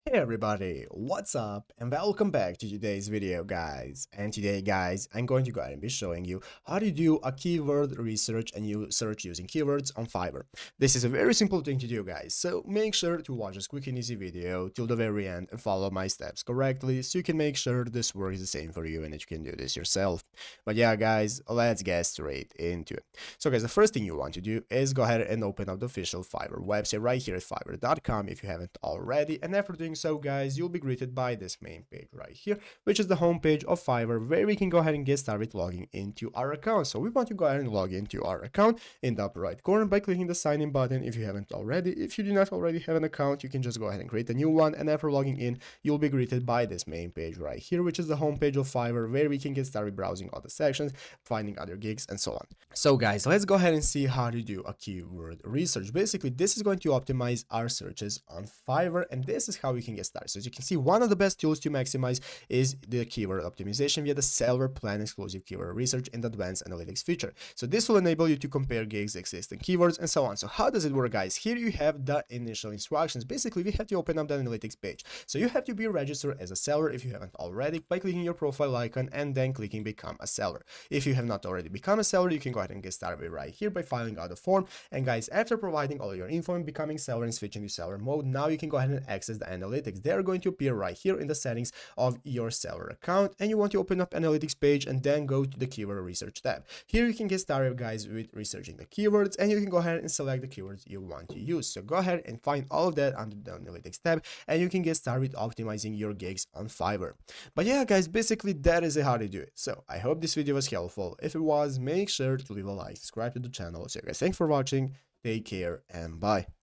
Hey everybody, what's up and welcome back to today's video guys. And today guys, I'm going to go ahead and be showing you how to do a keyword research and you search using keywords on Fiverr. This is a very simple thing to do guys, so make sure to watch this quick and easy video till the very end and follow my steps correctly so you can make sure this works the same for you and that you can do this yourself. But yeah guys, let's get straight into it. So guys, the first thing you want to do is go ahead and open up the official Fiverr website right here at fiverr.com if you haven't already, and after doing so guys, you'll be greeted by this main page right here, which is the home page of Fiverr, where we can go ahead and get started logging into our account. So we want to go ahead and log into our account in the upper right corner by clicking the sign in button if you haven't already. If you do not already have an account, you can just go ahead and create a new one, and after logging in, you'll be greeted by this main page right here, which is the home page of Fiverr, where we can get started browsing all the sections, finding other gigs and so on. So guys, let's go ahead and see how to do a keyword research. Basically, this is going to optimize our searches on Fiverr, and this is how we can get started. So as you can see, one of the best tools to maximize is the keyword optimization via the Seller Plan exclusive keyword research and advanced analytics feature. So this will enable you to compare gigs, existing keywords, and so on. So how does it work, guys? Here you have the initial instructions. Basically, we have to open up the analytics page. So you have to be registered as a seller if you haven't already by clicking your profile icon and then clicking become a seller. If you have not already become a seller, you can go ahead and get started right here by filling out a form. And guys, after providing all your info and becoming seller and switching to seller mode, now you can go ahead and access the analytics. They are going to appear right here in the settings of your seller account, and you want to open up analytics page and then go to the keyword research tab. Here you can get started guys with researching the keywords, and you can go ahead and select the keywords you want to use. So go ahead and find all of that under the analytics tab, and you can get started optimizing your gigs on Fiverr. But yeah guys, basically that is how to do it. So I hope this video was helpful. If it was, make sure to leave a like, subscribe to the channel. So guys, thanks for watching, take care and bye.